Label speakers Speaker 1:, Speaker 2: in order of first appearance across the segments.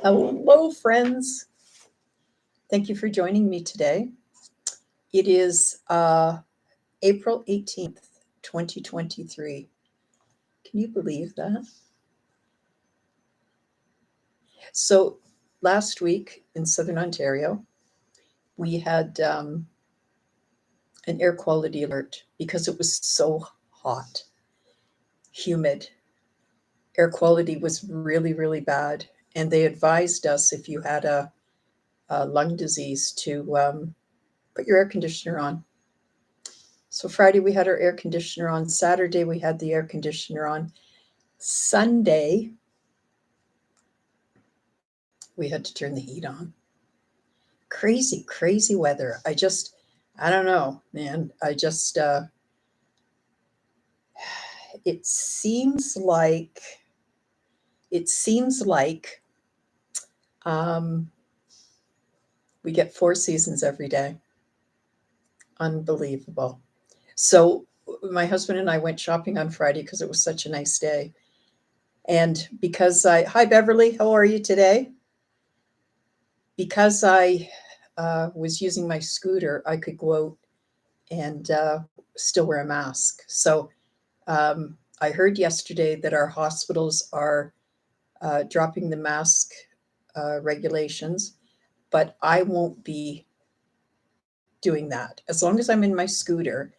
Speaker 1: Hello, friends. Thank you for joining me today. It is April 18th, 2023. Can you believe that? So last week in Southern Ontario, we had an air quality alert because it was so hot, humid. Air quality was really, really bad. And they advised us if you had a lung disease to put your air conditioner on. So Friday we had our air conditioner on. Saturday we had the air conditioner on. Sunday we had to turn the heat on. Crazy, crazy weather. I don't know, man. It seems like um, we get 4 seasons every day. Unbelievable. So my husband and I went shopping on Friday because it was such a nice day. And hi Beverly, how are you today? Because I was using my scooter, I could go out and still wear a mask. So I heard yesterday that our hospitals are dropping the mask regulations, but I won't be doing that. As long as I'm in my scooter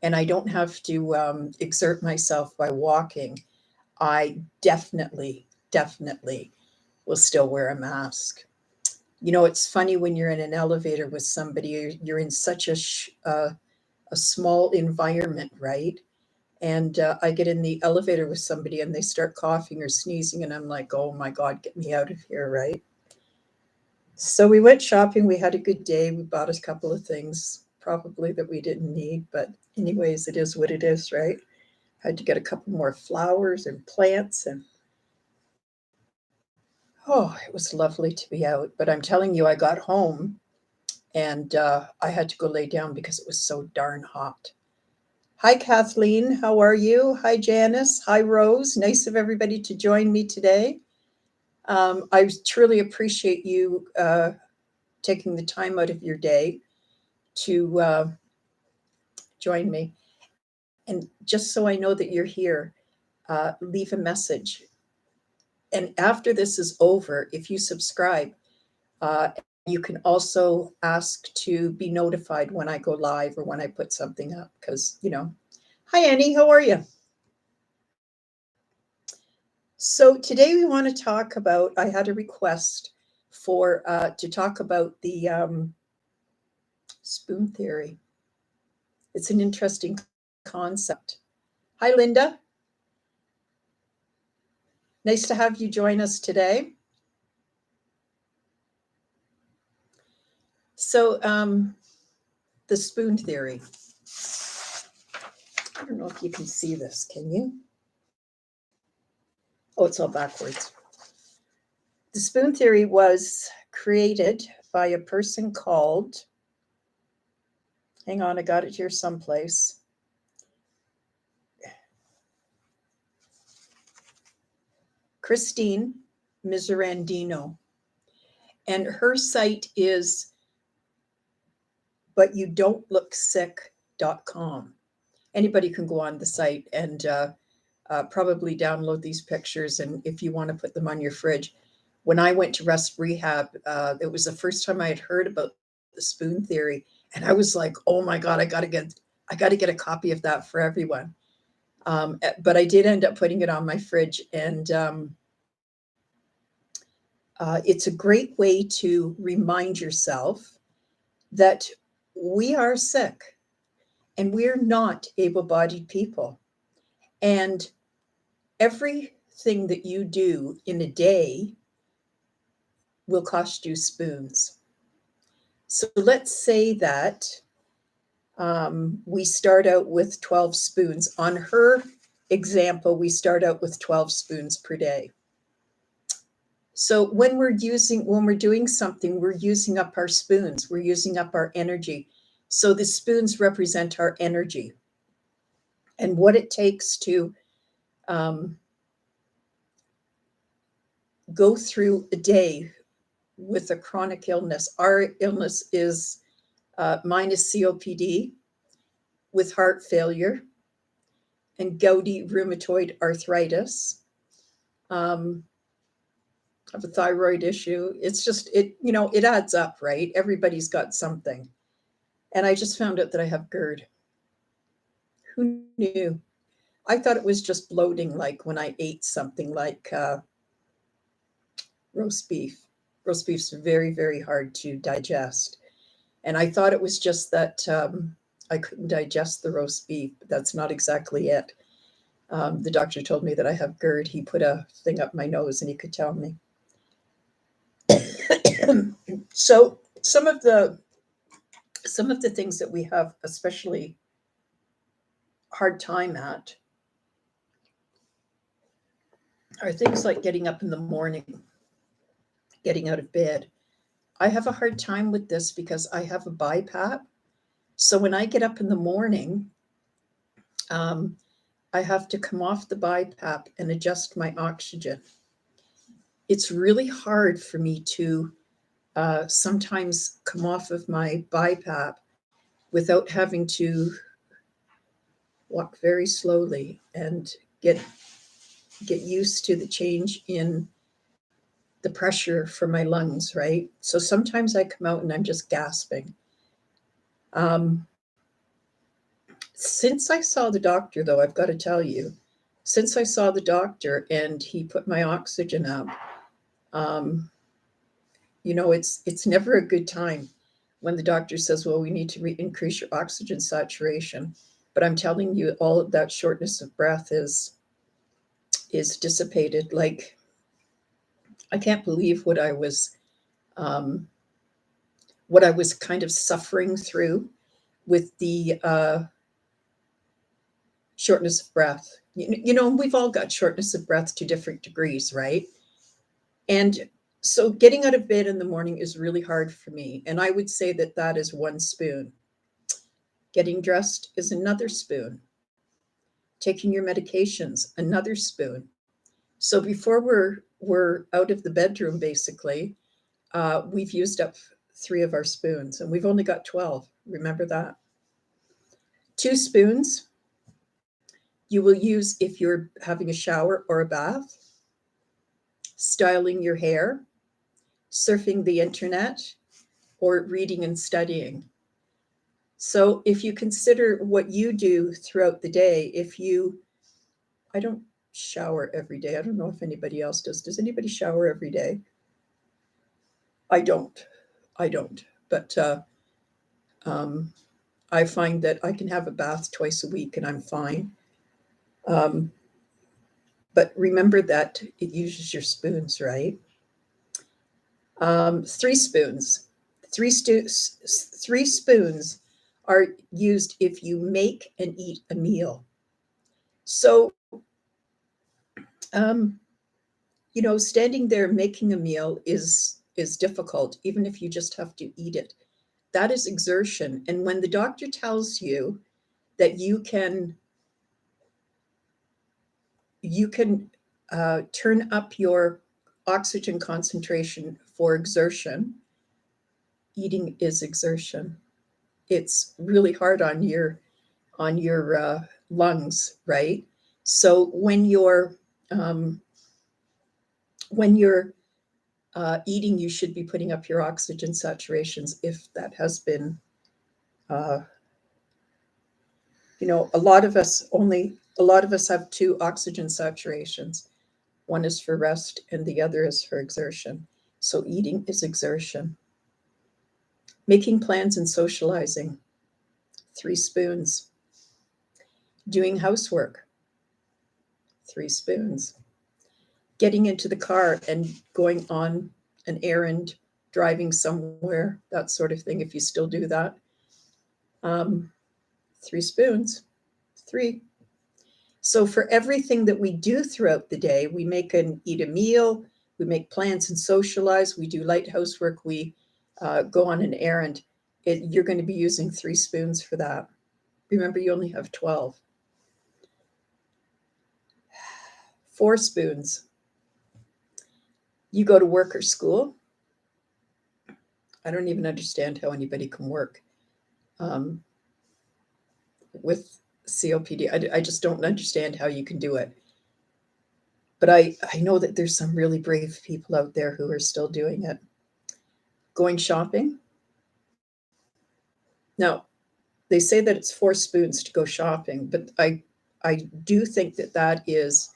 Speaker 1: and I don't have to exert myself by walking, I definitely will still wear a mask. You know, it's funny when you're in an elevator with somebody, you're in such a small environment, right? And I get in the elevator with somebody and they start coughing or sneezing, and I'm like, oh my God, get me out of here, right? So we went shopping. We had a good day. We bought a couple of things, probably that we didn't need, but anyways, it is what it is, right? Had to get a couple more flowers and plants, and oh, it was lovely to be out. But I'm telling you, I got home and I had to go lay down because it was so darn hot. Hi, Kathleen. How are you? Hi, Janice. Hi, Rose. Nice of everybody to join me today. I truly appreciate you taking the time out of your day to join me. And just so I know that you're here, leave a message. And after this is over, if you subscribe, you can also ask to be notified when I go live or when I put something up, because, Hi, Annie, how are you? So today we want to talk about, I had a request to talk about the spoon theory. It's an interesting concept. Hi, Linda. Nice to have you join us today. So the spoon theory. I don't know if you can see this. Can you? Oh, it's all backwards. The spoon theory was created by a person called, hang on, I got it here someplace. Christine Miserandino. And her site is butyoudontlooksick.com. Anybody can go on the site and probably download these pictures. And if you want to put them on your fridge. When I went to rest rehab, it was the first time I had heard about the spoon theory. And I was like, oh my God, I got to get a copy of that for everyone. But I did end up putting it on my fridge. And it's a great way to remind yourself that we are sick and we're not able-bodied people. And everything that you do in a day will cost you spoons. So let's say that we start out with 12 spoons. On her example, we start out with 12 spoons per day. So when we're doing something, we're using up our spoons, we're using up our energy. So the spoons represent our energy and what it takes to go through a day with a chronic illness. Our illness is mine is COPD with heart failure and gouty rheumatoid arthritis. I have a thyroid issue. It's just, it adds up, right? Everybody's got something. And I just found out that I have GERD. Who knew? I thought it was just bloating, like when I ate something like roast beef. Roast beef's very, very hard to digest. And I thought it was just that I couldn't digest the roast beef, but that's not exactly it. The doctor told me that I have GERD. He put a thing up my nose and he could tell me. So some of the things that we have especially hard time at are things like getting up in the morning, getting out of bed. I have a hard time with this because I have a BiPAP. So when I get up in the morning, I have to come off the BiPAP and adjust my oxygen. It's really hard for me to sometimes come off of my BiPAP without having to walk very slowly and get used to the change in the pressure for my lungs, right? So sometimes I come out and I'm just gasping. Since I saw the doctor, though, I've got to tell you, since I saw the doctor and he put my oxygen up, it's never a good time when the doctor says, well, we need to increase your oxygen saturation. But I'm telling you, all of that shortness of breath is dissipated. Like, I can't believe what I was kind of suffering through with the shortness of breath. We've all got shortness of breath to different degrees, right? And so getting out of bed in the morning is really hard for me. And I would say that that is one spoon. Getting dressed is another spoon. Taking your medications, another spoon. So before we're out of the bedroom, basically, we've used up 3 of our spoons, and we've only got 12. Remember that. 2 spoons you will use if you're having a shower or a bath, styling your hair, surfing the internet, or reading and studying. So if you consider what you do throughout the day, I don't shower every day. I don't know if anybody else does. Does anybody shower every day? I don't. But I find that I can have a bath twice a week and I'm fine. But remember that it uses your spoons, right? 3 spoons. 3 spoons are used if you make and eat a meal. So, standing there making a meal is difficult, even if you just have to eat it. That is exertion. And when the doctor tells you that you can turn up your oxygen concentration for exertion, eating is exertion. It's really hard on your lungs, right? So when you're eating, you should be putting up your oxygen saturations if that has been, a lot of us have 2 oxygen saturations. One is for rest and the other is for exertion. So eating is exertion. Making plans and socializing, 3 spoons. Doing housework, 3 spoons. Getting into the car and going on an errand, driving somewhere, that sort of thing, if you still do that. 3 spoons, 3. So for everything that we do throughout the day, we make and eat a meal, we make plans and socialize, we do light housework, we go on an errand. You're going to be using 3 spoons for that. Remember, you only have 12. 4 spoons. You go to work or school. I don't even understand how anybody can work um, with COPD. I just don't understand how you can do it. But I know that there's some really brave people out there who are still doing it. Going shopping. Now, they say that it's 4 spoons to go shopping, but I do think that that is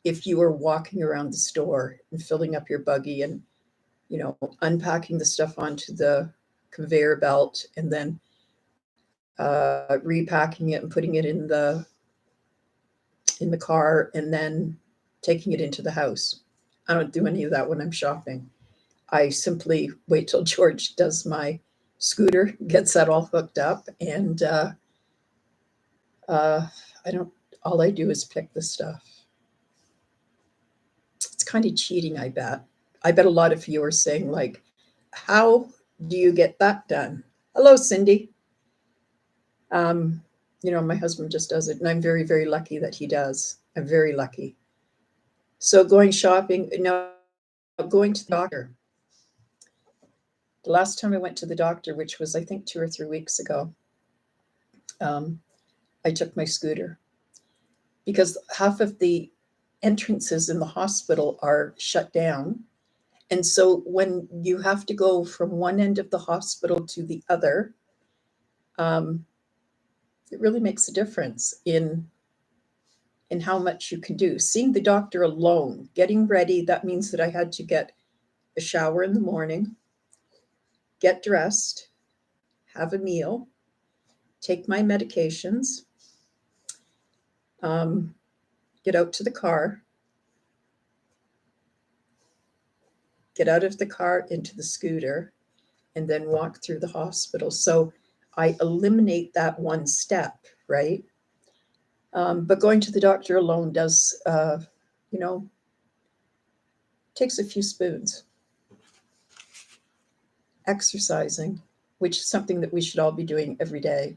Speaker 1: if you are walking around the store and filling up your buggy and unpacking the stuff onto the conveyor belt and then repacking it and putting it in the car and then taking it into the house. I don't do any of that when I'm shopping. I simply wait till George does my scooter, gets that all hooked up, and I don't. All I do is pick the stuff. It's kind of cheating, I bet. I bet a lot of you are saying, like, how do you get that done? Hello, Cindy. My husband just does it, and I'm very, very lucky that he does. I'm very lucky. So going shopping, now going to the doctor. The last time I went to the doctor, which was I think 2 or 3 weeks ago, I took my scooter because half of the entrances in the hospital are shut down. And so when you have to go from one end of the hospital to the other, it really makes a difference in how much you can do. Seeing the doctor alone, getting ready, that means that I had to get a shower in the morning, get dressed, have a meal, take my medications, get out to the car, get out of the car into the scooter, and then walk through the hospital. So I eliminate that one step, right? But going to the doctor alone does, takes a few spoons. Exercising, which is something that we should all be doing every day.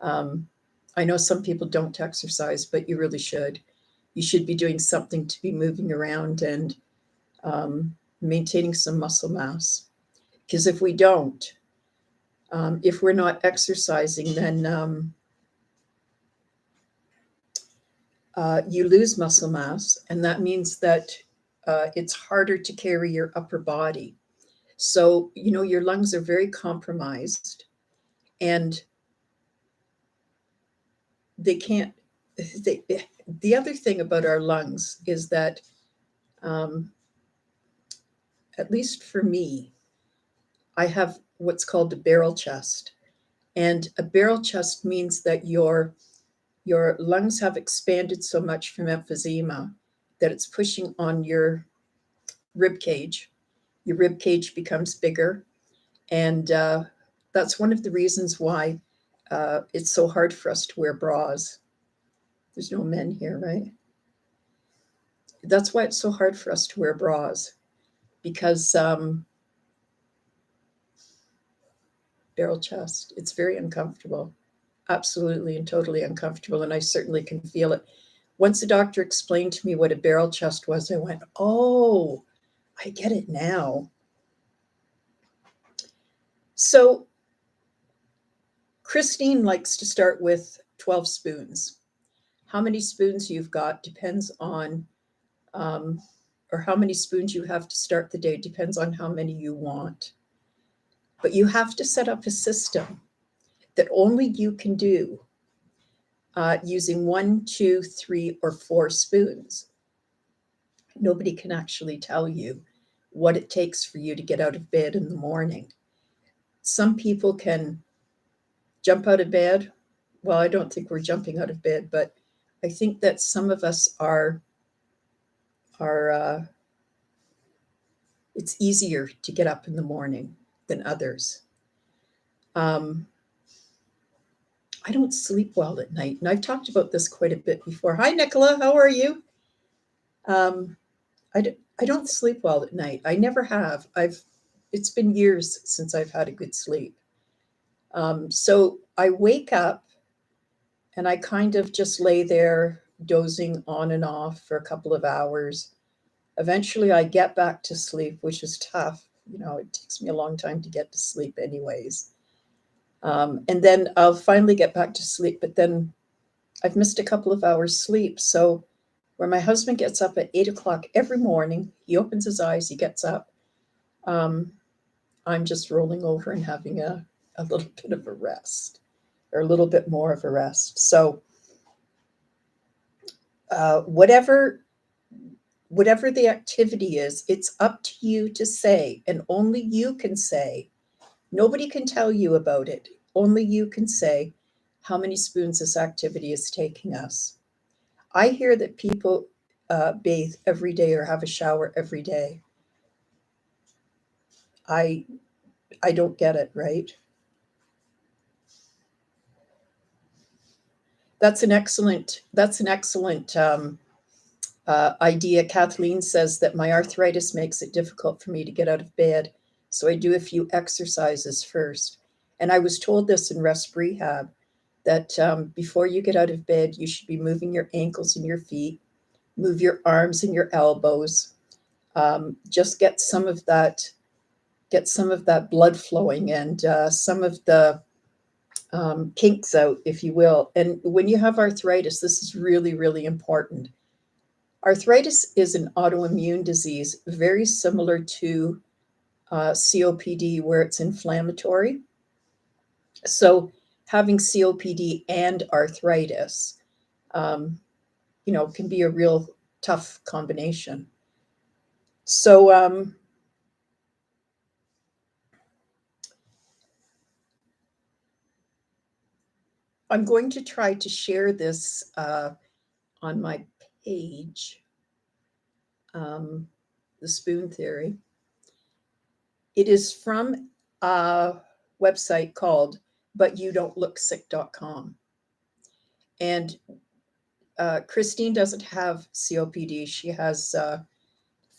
Speaker 1: I know some people don't exercise, but you really should. You should be doing something to be moving around and maintaining some muscle mass. Because if we don't, if we're not exercising, then you lose muscle mass, and that means that it's harder to carry your upper body. So, your lungs are very compromised, and they can't. The other thing about our lungs is that, at least for me, I have what's called a barrel chest. And a barrel chest means that your lungs have expanded so much from emphysema that it's pushing on your rib cage. Your rib cage becomes bigger. And that's one of the reasons why it's so hard for us to wear bras. There's no men here, right? That's why it's so hard for us to wear bras, because barrel chest, it's very uncomfortable, absolutely and totally uncomfortable. And I certainly can feel it. Once the doctor explained to me what a barrel chest was, I went, oh, I get it now. So Christine likes to start with 12 spoons. How many spoons you've got depends on, or how many spoons you have to start the day depends on how many you want. But you have to set up a system that only you can do using 1, 2, 3, or 4 spoons. Nobody can actually tell you what it takes for you to get out of bed in the morning. Some people can jump out of bed. Well, I don't think we're jumping out of bed, but I think that some of us are it's easier to get up in the morning than others. I don't sleep well at night, and I've talked about this quite a bit before. Hi, Nicola, how are you? I don't sleep well at night. I never have. It's been years since I've had a good sleep. So I wake up and I kind of just lay there dozing on and off for a couple of hours. Eventually, I get back to sleep, which is tough. It takes me a long time to get to sleep, anyways. And then I'll finally get back to sleep, but then I've missed a couple of hours sleep. So where my husband gets up at 8 o'clock every morning, he opens his eyes, he gets up. I'm just rolling over and having a little bit of a rest, or a little bit more of a rest. So whatever the activity is, it's up to you to say, and only you can say. Nobody can tell you about it. Only you can say how many spoons this activity is taking us. I hear that people bathe every day or have a shower every day. I don't get it, right? That's an excellent idea. Kathleen says that my arthritis makes it difficult for me to get out of bed, so I do a few exercises first. And I was told this in rest rehab, that before you get out of bed, you should be moving your ankles and your feet, move your arms and your elbows, just get some of that blood flowing, and some of the kinks out, if you will. And when you have arthritis, this is really, really important. Arthritis is an autoimmune disease, very similar to COPD, where it's inflammatory. So having COPD and arthritis, can be a real tough combination. So I'm going to try to share this on my page, the spoon theory. It is from a website called butyoudon'tlooksick.com. And Christine doesn't have COPD. She has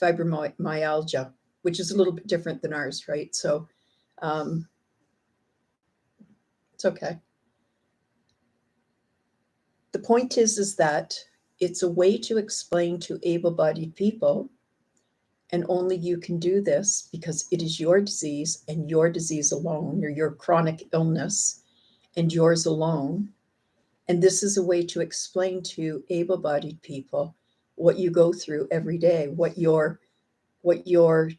Speaker 1: fibromyalgia, which is a little bit different than ours, right? So it's okay. The point is that it's a way to explain to able-bodied people, and only you can do this because it is your disease and your disease alone, or your chronic illness and yours alone. And this is a way to explain to able-bodied people what you go through every day, what your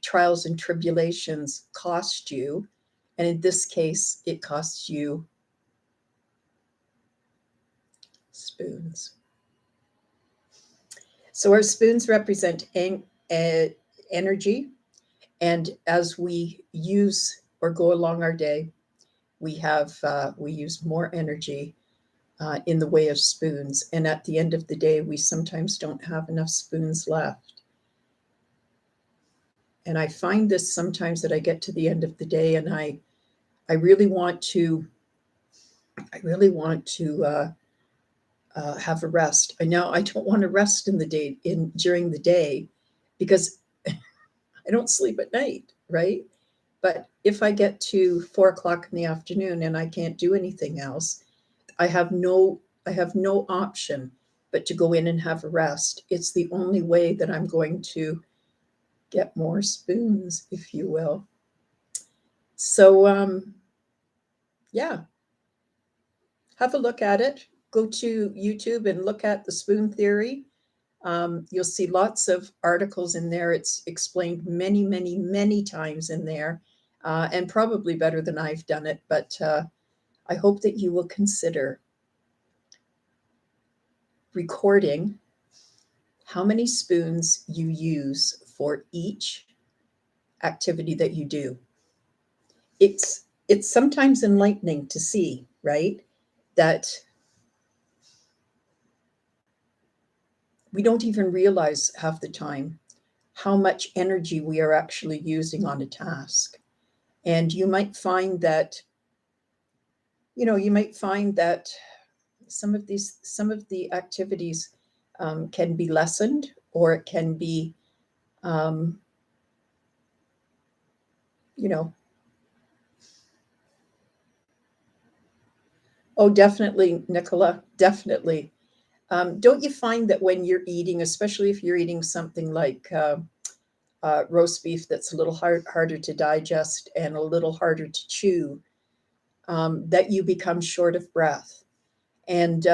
Speaker 1: trials and tribulations cost you. And in this case, it costs you spoons. So our spoons represent energy. And as we use or go along our day, we use more energy in the way of spoons. And at the end of the day, we sometimes don't have enough spoons left. And I find this sometimes, that I get to the end of the day and I really want to have a rest. I don't want to rest during the day, because I don't sleep at night, right? But if I get to 4 o'clock in the afternoon and I can't do anything else, I have no option but to go in and have a rest. It's the only way that I'm going to get more spoons, if you will. So yeah, have a look at it. Go to YouTube and look at the spoon theory. You'll see lots of articles in there. It's explained many, many, many times in there, and probably better than I've done it. But I hope that you will consider recording how many spoons you use for each activity that you do. It's sometimes enlightening to see, right, that we don't even realize half the time how much energy we are actually using on a task. And you might find that, some of the activities can be lessened, or it can be, oh, definitely, Nicola, definitely. Don't you find that when you're eating, especially if you're eating something like roast beef that's a little harder to digest and a little harder to chew, that you become short of breath. And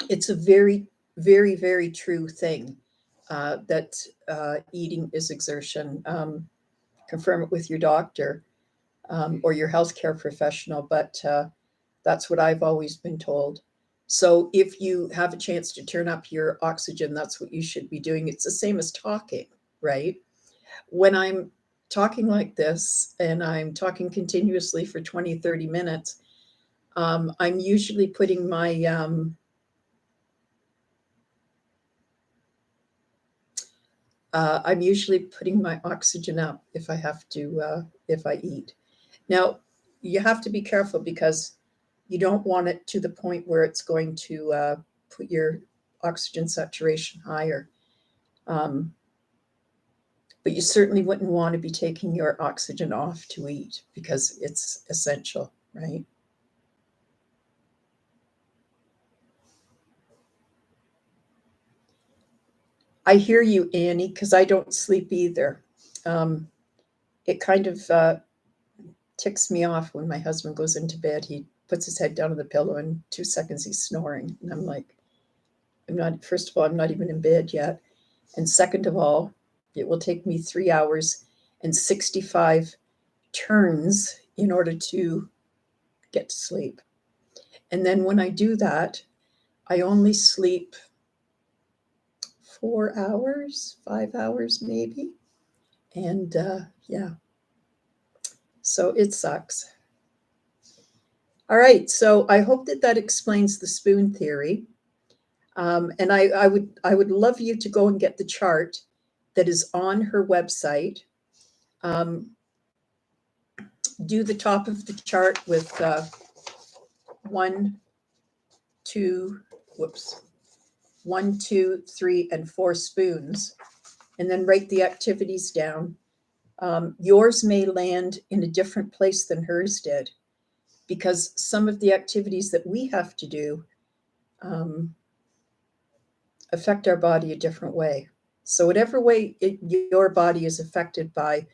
Speaker 1: it's a very, very, very true thing, that eating is exertion. Confirm it with your doctor, or your healthcare professional, but that's what I've always been told. So if you have a chance to turn up your oxygen, that's what you should be doing. It's the same as talking, right? When I'm talking like this and I'm talking continuously for 20, 30 minutes, I'm usually putting my oxygen up if I have to, if I eat. Now, you have to be careful because you don't want it to the point where it's going to put your oxygen saturation higher. But you certainly wouldn't want to be taking your oxygen off to eat because it's essential, right? I hear you, Annie, because I don't sleep either. It kind of ticks me off when my husband goes into bed. He puts his head down on the pillow and 2 seconds he's snoring. And I'm like, first of all, I'm not even in bed yet. And second of all, it will take me 3 hours and 65 turns in order to get to sleep. And then when I do that, I only sleep 4 hours, 5 hours maybe. And yeah, so it sucks. All right, so I hope that explains the spoon theory. And I would love you to go and get the chart that is on her website. Do the top of the chart with 1, 2, 1, 2, 3, and 4 spoons, and then write the activities down. Yours may land in a different place than hers did, because some of the activities that we have to do affect our body a different way. So whatever way your body is affected by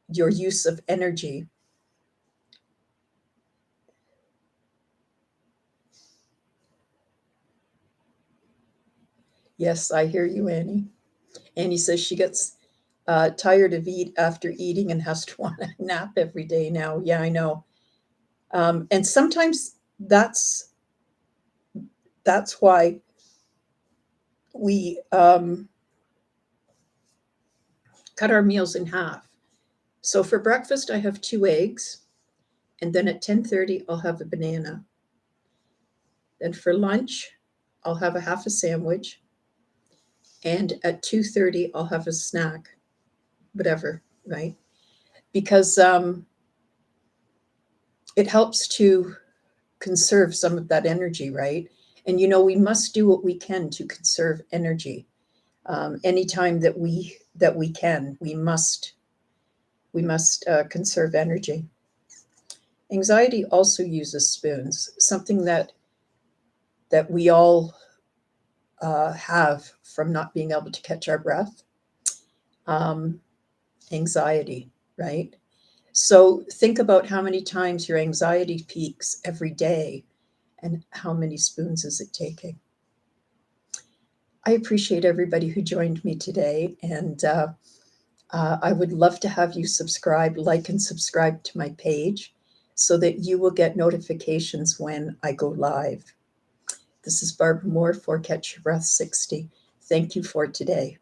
Speaker 1: your use of energy, yes, I hear you, Annie. Annie says she gets tired of after eating and has to want a nap every day now. Yeah, I know. And sometimes that's why we cut our meals in half. So for breakfast, I have 2 eggs, and then at 10:30, I'll have a banana. Then for lunch, I'll have a half a sandwich, and at 2:30, I'll have a snack, whatever, right? Because it helps to conserve some of that energy, right? And we must do what we can to conserve energy. Anytime that we can, we must conserve energy. Anxiety also uses spoons, something that we all have from not being able to catch our breath. Anxiety, right? So think about how many times your anxiety peaks every day and how many spoons is it taking. I appreciate everybody who joined me today, and I would love to have you like and subscribe to my page so that you will get notifications when I go live. This is Barbara Moore for Catch Your Breath 60. Thank you for today.